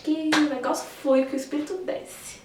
acho que o negócio foi que o espírito desce.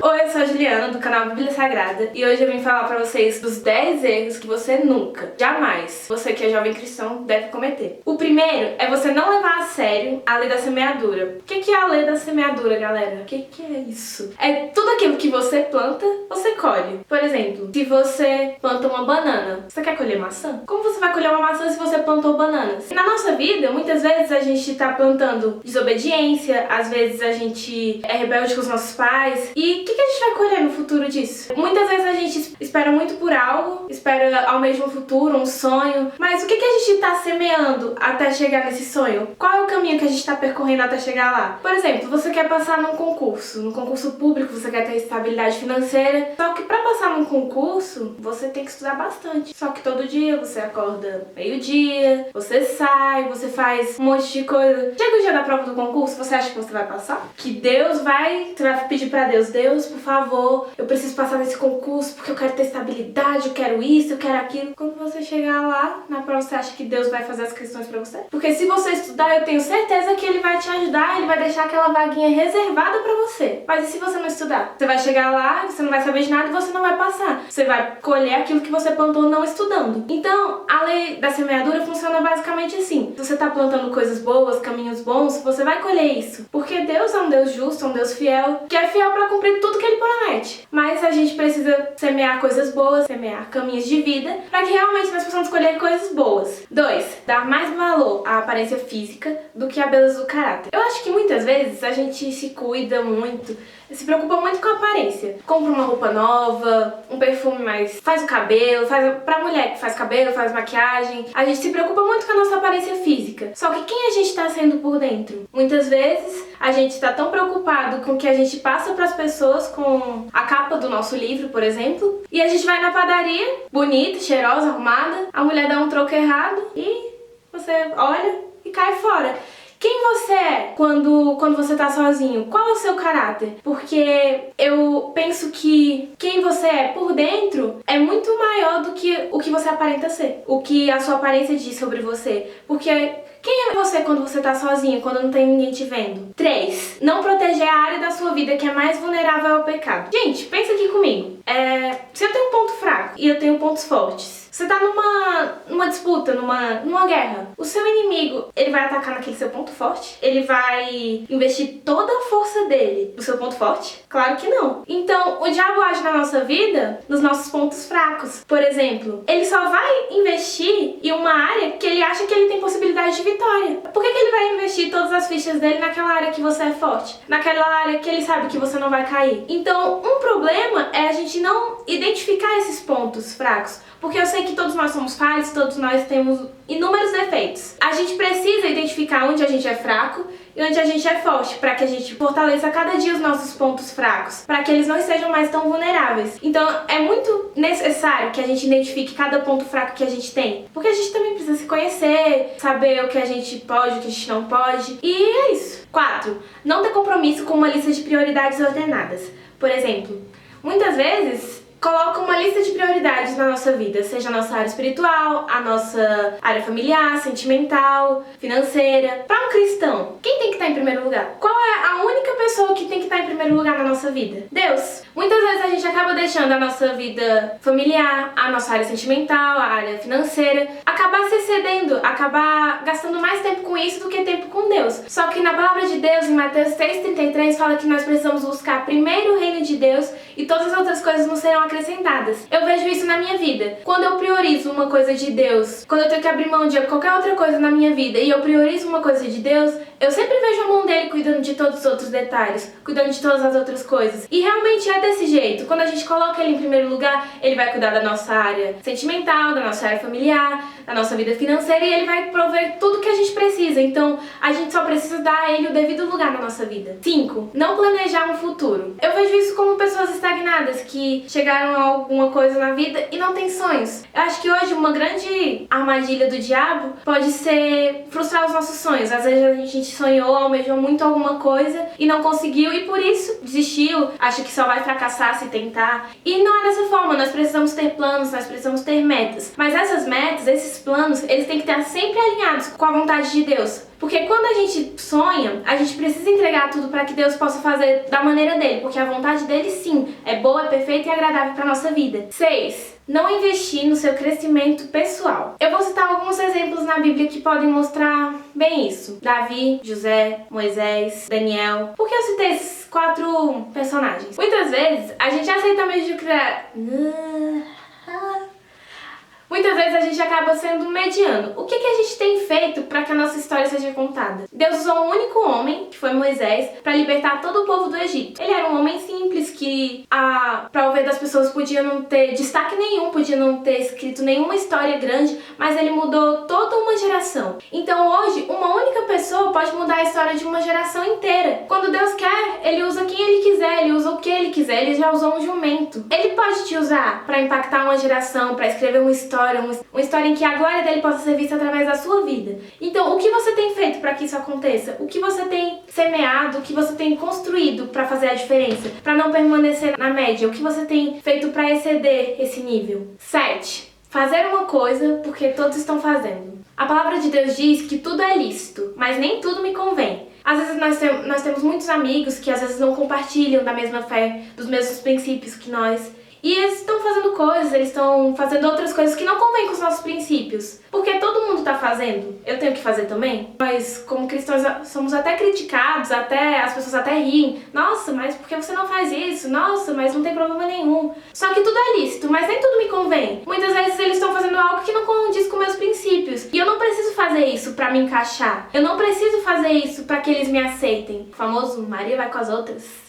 Oi, eu sou a Juliana, do canal Bíblia Sagrada, e hoje eu vim falar pra vocês dos 10 erros que você nunca, jamais, você que é jovem cristão, deve cometer. O primeiro é você não levar a sério a lei da semeadura. O que é a lei da semeadura, galera? O que é isso? É tudo aquilo que você planta, você colhe. Por exemplo, se você planta uma banana, você quer colher maçã? Como você vai colher uma maçã se você plantou bananas? Na nossa vida, muitas vezes a gente tá plantando desobediência, às vezes a gente é rebelde com os nossos pais, e o que a gente vai colher no futuro disso? Muitas vezes a gente espera muito por algo, espera almeja um futuro, um sonho, mas o que a gente tá semeando até chegar nesse sonho? Qual é o caminho que a gente tá percorrendo até chegar lá? Por exemplo, você quer passar num concurso público, você quer ter estabilidade financeira, só que pra passar num concurso, você tem que estudar bastante. Só que todo dia você acorda meio-dia, você sai, você faz um monte de coisa. Chega o dia da prova do concurso, você acha que você vai passar? Que você vai pedir pra Deus, por favor, eu preciso passar nesse concurso porque eu quero ter estabilidade, eu quero isso, eu quero aquilo. Quando você chegar lá, na prova você acha que Deus vai fazer as questões pra você? Porque se você estudar, eu tenho certeza que Ele vai te ajudar, Ele vai deixar aquela vaguinha reservada pra você. Mas e se você não estudar? Você vai chegar lá, você não vai saber de nada e você não vai passar. Você vai colher aquilo que você plantou não estudando. Então, a lei da semeadura funciona basicamente assim. Se você tá plantando coisas boas, caminhos bons, você vai colher isso. Porque Deus é um Deus justo, é um Deus fiel, que é fiel pra cumprir tudo que Ele promete. Mas a gente precisa semear coisas boas, semear caminhos de vida, para que realmente nós possamos escolher coisas boas. 2. Dar mais valor à aparência física do que à beleza do caráter. Eu acho que muitas vezes a gente se cuida muito, se preocupa muito com a aparência. Compra uma roupa nova, um perfume mais... faz o cabelo, pra mulher que faz cabelo, faz maquiagem. A gente se preocupa muito com a nossa aparência física. Só que quem a gente tá sendo por dentro? Muitas vezes a gente tá tão preocupado com o que a gente passa pras pessoas, com a capa do nosso livro, por exemplo, e a gente vai na padaria, bonita, cheirosa, arrumada, a mulher dá um troco errado e você olha e cai fora. Quem você é quando você tá sozinho? Qual é o seu caráter? Porque eu penso que quem você é por dentro é muito maior do que o que você aparenta ser. O que a sua aparência diz sobre você. Porque quem é você quando você tá sozinho, quando não tem ninguém te vendo? 3. Não proteger a área da sua vida que é mais vulnerável ao pecado. Gente, pensa aqui comigo. Se eu tenho um ponto fraco e eu tenho pontos fortes, você tá numa disputa, numa guerra. O seu inimigo, ele vai atacar naquele seu ponto forte? Ele vai investir toda a força dele no seu ponto forte? Claro que não. Então, o diabo age na nossa vida nos nossos pontos fracos. Por exemplo, ele só vai investir em uma área que ele acha que ele tem possibilidade de vitória. Por que ele vai investir todas as fichas dele naquela área que você é forte? Naquela área que ele sabe que você não vai cair? Então, um problema é a gente não identificar esses pontos fracos. Porque eu sei que todos nós somos falhos, todos nós temos inúmeros defeitos. A gente precisa identificar onde a gente é fraco e onde a gente é forte, para que a gente fortaleça cada dia os nossos pontos fracos, para que eles não sejam mais tão vulneráveis. Então é muito necessário que a gente identifique cada ponto fraco que a gente tem, porque a gente também precisa se conhecer, saber o que a gente pode, o que a gente não pode, e é isso. 4. Não ter compromisso com uma lista de prioridades ordenadas. Por exemplo, muitas vezes coloca uma lista de prioridades na nossa vida, seja a nossa área espiritual, a nossa área familiar, sentimental, financeira. Para um cristão, quem tem que estar em primeiro lugar? Qual é a única pessoa que tem que estar em primeiro lugar na nossa vida? Deus. Muitas vezes a gente acaba deixando a nossa vida familiar, a nossa área sentimental, a área financeira, acabar se excedendo, acabar gastando mais tempo com isso do que tempo com Deus. Só que na palavra de Deus, em Mateus 6,33, fala que nós precisamos buscar primeiro o reino de Deus e todas as outras coisas nos serão acrescentadas. Eu vejo isso na minha vida. Quando eu priorizo uma coisa de Deus, quando eu tenho que abrir mão de qualquer outra coisa na minha vida e eu priorizo uma coisa de Deus, eu sempre vejo a mão dele cuidando de todos os outros detalhes, cuidando de todas as outras coisas. E realmente é desse jeito. Quando a gente coloca ele em primeiro lugar, ele vai cuidar da nossa área sentimental, da nossa área familiar, da nossa vida financeira, e ele vai prover tudo que a gente precisa. Então, a gente só precisa dar a ele o devido lugar na nossa vida. 5. Não planejar um futuro. Eu vejo isso como pessoas estagnadas que chegaram a alguma coisa na vida e não têm sonhos. Eu acho que hoje uma grande armadilha do diabo pode ser frustrar os nossos sonhos. Às vezes a gente gente sonhou, almejou muito alguma coisa e não conseguiu e por isso desistiu, acha que só vai fracassar se tentar. E não é dessa forma, nós precisamos ter planos, nós precisamos ter metas. Mas essas metas, esses planos, eles têm que estar sempre alinhados com a vontade de Deus. Porque quando a gente sonha, a gente precisa entregar tudo para que Deus possa fazer da maneira dele, porque a vontade dele sim é boa, é perfeita e agradável para nossa vida. 6. Não investir no seu crescimento pessoal. Eu vou citar alguns exemplos na Bíblia que podem mostrar bem isso. Davi, José, Moisés, Daniel. Por que eu citei esses 4 personagens? Muitas vezes a gente aceita mediocridade. Muitas vezes a gente acaba sendo mediano. O que a gente tem feito para que a nossa história seja contada? Deus usou um único homem, que foi Moisés, para libertar todo o povo do Egito. Ele era um homem simples que, para o ver das pessoas, podia não ter destaque nenhum, podia não ter escrito nenhuma história grande, mas ele mudou toda uma geração. Então hoje, uma única pessoa pode mudar a história de uma geração inteira. Quando Deus quer, ele usa quem ele quiser, ele usa o que ele quiser, ele já usou um jumento. Ele pode te usar para impactar uma geração, para escrever uma história em que a glória dele possa ser vista através da sua vida. Então, o que você tem feito para que isso aconteça? O que você tem semeado? O que você tem construído para fazer a diferença? Para não permanecer na média? O que você tem feito para exceder esse nível? 7. Fazer uma coisa porque todos estão fazendo. A palavra de Deus diz que tudo é lícito, mas nem tudo me convém. Às vezes nós temos muitos amigos que às vezes não compartilham da mesma fé, dos mesmos princípios que nós. E eles estão fazendo coisas, eles estão fazendo outras coisas que não convêm com os nossos princípios. Porque todo mundo está fazendo, eu tenho que fazer também. Nós, como cristãos, somos até criticados, as pessoas até riem. Nossa, mas por que você não faz isso? Nossa, mas não tem problema nenhum. Só que tudo é lícito, mas nem tudo me convém. Muitas vezes eles estão fazendo algo que não condiz com meus princípios. E eu não preciso fazer isso para me encaixar. Eu não preciso fazer isso para que eles me aceitem. O famoso Maria vai com as outras.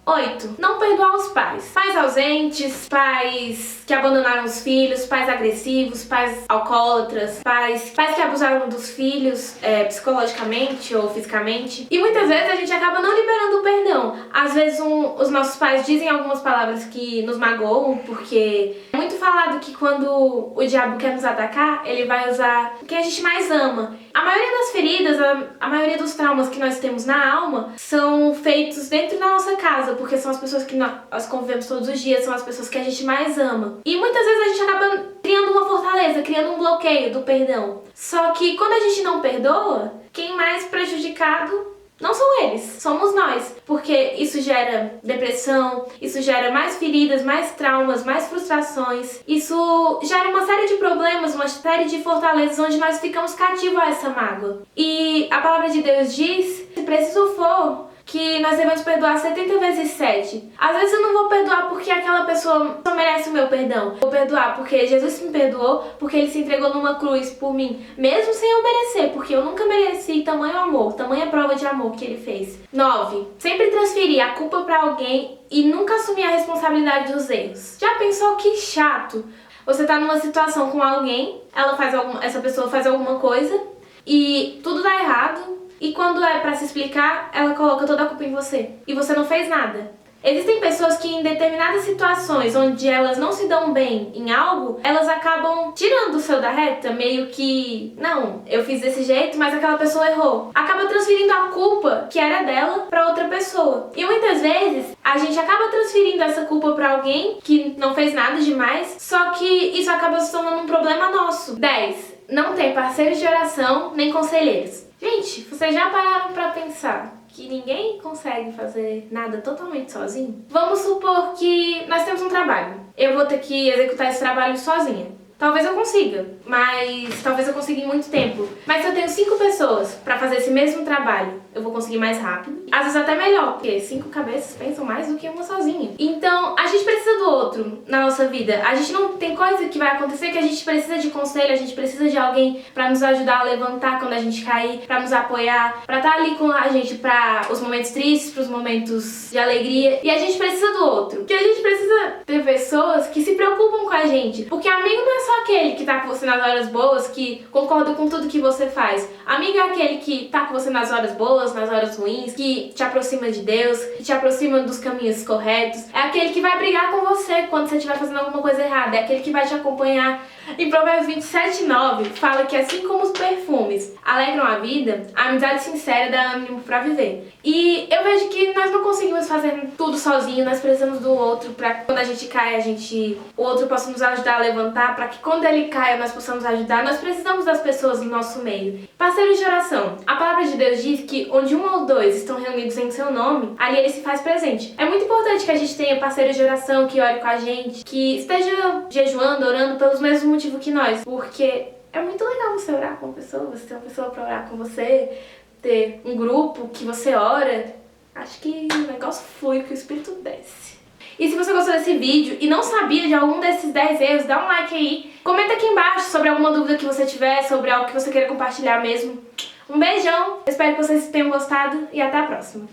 8. Não perdoar os pais. Pais ausentes, pais que abandonaram os filhos, pais agressivos, pais alcoólatras, pais que abusaram dos filhos psicologicamente ou fisicamente. E muitas vezes a gente acaba não liberando o perdão. Às vezes os nossos pais dizem algumas palavras que nos magoam, porque é muito falado que quando o diabo quer nos atacar, ele vai usar o que a gente mais ama. A maioria das feridas, a maioria dos traumas que nós temos na alma são feitos dentro da nossa casa, porque são as pessoas que nós convivemos todos os dias, são as pessoas que a gente mais ama. E muitas vezes a gente acaba criando uma fortaleza, criando um bloqueio do perdão. Só que quando a gente não perdoa, quem mais prejudicado não são eles, somos nós. Porque isso gera depressão, isso gera mais feridas, mais traumas, mais frustrações. Isso gera uma série de problemas, uma série de fortalezas onde nós ficamos cativos a essa mágoa. E a palavra de Deus diz, se preciso for, que nós devemos perdoar 70 vezes 7. Às vezes eu não vou perdoar porque aquela pessoa não merece o meu perdão. Vou perdoar porque Jesus me perdoou, porque ele se entregou numa cruz por mim, mesmo sem eu merecer, porque eu nunca mereci tamanho amor, tamanha prova de amor que ele fez. 9. Sempre transferir a culpa pra alguém e nunca assumir a responsabilidade dos erros. Já pensou que chato? Você tá numa situação com alguém, essa pessoa faz alguma coisa e tudo dá errado. E quando é pra se explicar, ela coloca toda a culpa em você. E você não fez nada. Existem pessoas que em determinadas situações onde elas não se dão bem em algo, elas acabam tirando o seu da reta, meio que, não, eu fiz desse jeito, mas aquela pessoa errou. Acaba transferindo a culpa que era dela pra outra pessoa. E muitas vezes a gente acaba transferindo essa culpa pra alguém que não fez nada demais, só que isso acaba se tornando um problema nosso. 10. Não tem parceiros de oração nem conselheiros. Gente, vocês já pararam pra pensar que ninguém consegue fazer nada totalmente sozinho? Vamos supor que nós temos um trabalho. Eu vou ter que executar esse trabalho sozinha. Talvez eu consiga, mas talvez eu consiga em muito tempo. Mas se eu tenho 5 pessoas pra fazer esse mesmo trabalho, eu vou conseguir mais rápido. Às vezes até melhor, porque 5 cabeças pensam mais do que uma sozinha. Então, a gente precisa do outro na nossa vida. A gente não tem coisa que vai acontecer que a gente precisa de conselho, a gente precisa de alguém pra nos ajudar a levantar quando a gente cair, pra nos apoiar, pra estar ali com a gente pra os momentos tristes, pros momentos de alegria. E a gente precisa do outro. Porque a gente precisa ter pessoas que se preocupam com a gente. Porque amigo não é só aquele que tá com você nas horas boas, que concorda com tudo que você faz. Amigo é aquele que tá com você nas horas boas, nas horas ruins, que te aproxima de Deus, que te aproxima dos caminhos corretos. É aquele que vai brigar com você quando você estiver fazendo alguma coisa errada. É aquele que vai te acompanhar. Em Provérbios 27:9 fala que assim como os perfumes alegram a vida, a amizade sincera dá ânimo pra viver. E eu vejo que nós não conseguimos fazer tudo sozinho, nós precisamos do outro pra que quando a gente cai, o outro possa nos ajudar a levantar, pra que quando ele caia nós possamos ajudar. Nós precisamos das pessoas no nosso meio. Parceiros de oração. A palavra de Deus diz que onde um ou dois estão reunidos em seu nome, ali ele se faz presente. É muito importante que a gente tenha parceiros de oração que ore com a gente, que esteja jejuando, orando pelos mesmos motivos que nós, porque é muito legal você orar com uma pessoa, você ter uma pessoa pra orar com você, ter um grupo que você ora. Acho que o negócio flui, que o Espírito desce. E se você gostou desse vídeo e não sabia de algum desses 10 erros, dá um like aí. Comenta aqui embaixo sobre alguma dúvida que você tiver, sobre algo que você queira compartilhar mesmo. Um beijão, espero que vocês tenham gostado e até a próxima.